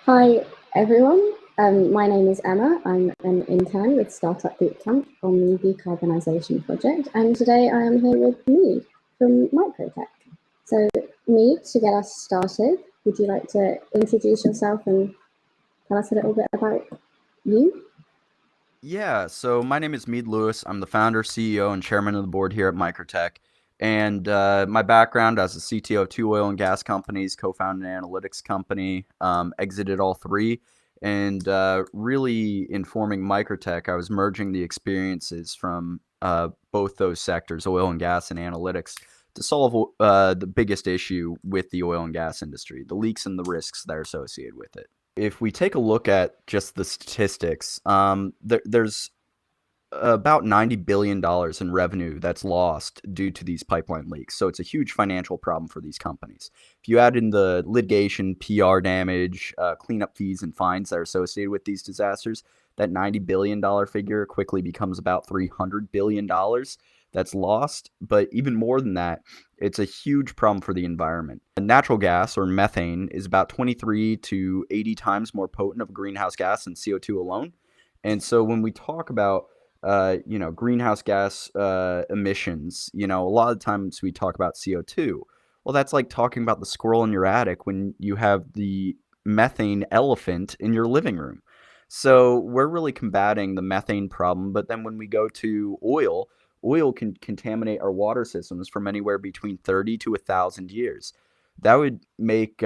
Hi, everyone. My name is Emma. I'm an intern with Startup Bootcamp on the decarbonisation project, and today I am here with Meade from MiqroTech. So, Meade, to get us started, would you like to introduce yourself and tell us a little bit about you? Yeah, so my name is Meade Lewis. I'm the founder, CEO, and chairman of the board here at MiqroTech. And my background as a CTO of two oil and gas companies, co-founded an analytics company, exited all three, and really informing MiqroTech, I was merging the experiences from both those sectors, oil and gas and analytics, to solve the biggest issue with the oil and gas industry, the leaks and the risks that are associated with it. If we take a look at just the statistics, there's about $90 billion in revenue that's lost due to these pipeline leaks. So it's a huge financial problem for these companies. If you add in the litigation, PR damage, cleanup fees, and fines that are associated with these disasters, that $90 billion figure quickly becomes about $300 billion that's lost. But even more than that, it's a huge problem for the environment. Natural gas, or methane, is about 23 to 80 times more potent of a greenhouse gas than CO2 alone. And so when we talk about greenhouse gas emissions, a lot of times we talk about CO2. Well, that's like talking about the squirrel in your attic when you have the methane elephant in your living room. So we're really combating the methane problem. But then when we go to oil can contaminate our water systems from anywhere between 30 to 1,000 years. That would make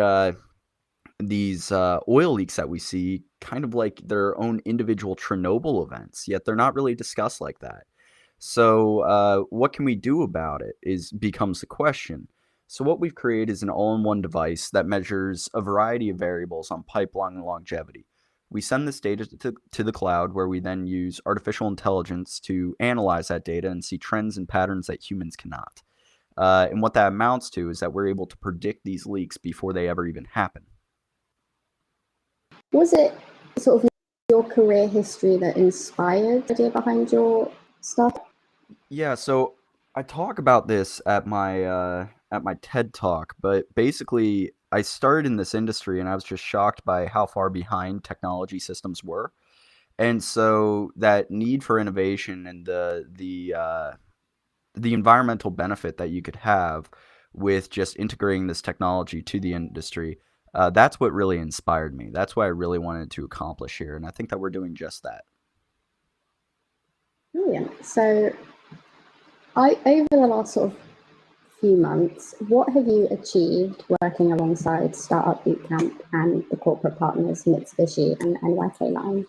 these oil leaks that we see kind of like their own individual Chernobyl events, yet they're not really discussed like that. So, what can we do about it is becomes the question. So, what we've created is an all-in-one device that measures a variety of variables on pipeline longevity. We send this data to the cloud, where we then use artificial intelligence to analyze that data and see trends and patterns that humans cannot. And what that amounts to is that we're able to predict these leaks before they ever even happen. Was it sort of your career history that inspired the idea behind your startup? Yeah, so I talk about this at my TED talk, but basically I started in this industry and I was just shocked by how far behind technology systems were. And so that need for innovation and the environmental benefit that you could have with just integrating this technology to the industry, that's what really inspired me. That's what I really wanted to accomplish here, and I think that we're doing just that. Brilliant. So, over the last sort of few months, what have you achieved working alongside Startup Bootcamp and the corporate partners Mitsubishi and NYK Line?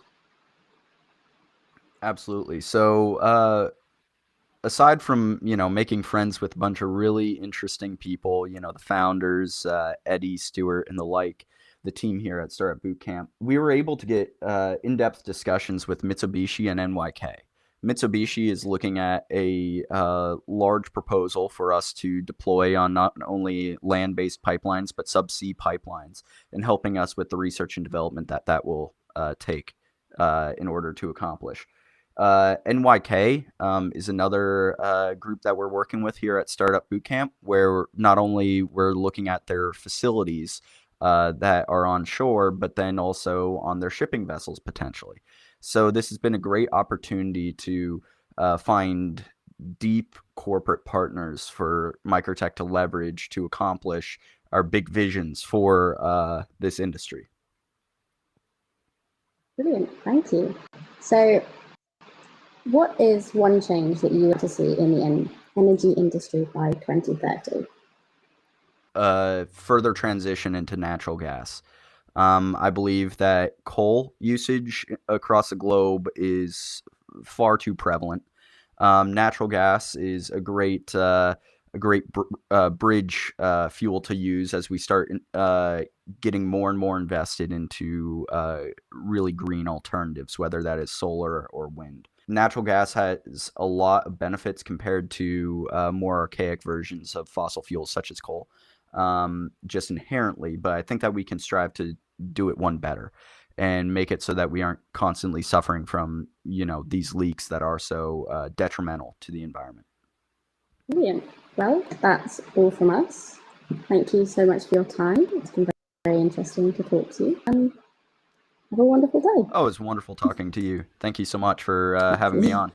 Absolutely. So, aside from making friends with a bunch of really interesting people, the founders, Eddie, Stewart, and the like, the team here at Startup Bootcamp, we were able to get in-depth discussions with Mitsubishi and NYK. Mitsubishi is looking at a large proposal for us to deploy on not only land-based pipelines but subsea pipelines, and helping us with the research and development that will take in order to accomplish. NYK is another group that we're working with here at Startup Bootcamp, where not only we're looking at their facilities that are on shore, but then also on their shipping vessels potentially. So this has been a great opportunity to find deep corporate partners for MiqroTech to leverage to accomplish our big visions for this industry. Brilliant, thank you. So, what is one change that you want to see in the energy industry by 2030? Further transition into natural gas. I believe that coal usage across the globe is far too prevalent. Natural gas is a great bridge fuel to use as we start getting more and more invested into really green alternatives, whether that is solar or wind. Natural gas has a lot of benefits compared to more archaic versions of fossil fuels such as coal, just inherently. But I think that we can strive to do it one better and make it so that we aren't constantly suffering from these leaks that are so detrimental to the environment. Brilliant. Well, that's all from us. Thank you so much for your time. It's been very interesting to talk to you. Have a wonderful day. Oh, it's wonderful talking to you. Thank you so much for Thank having me you. on.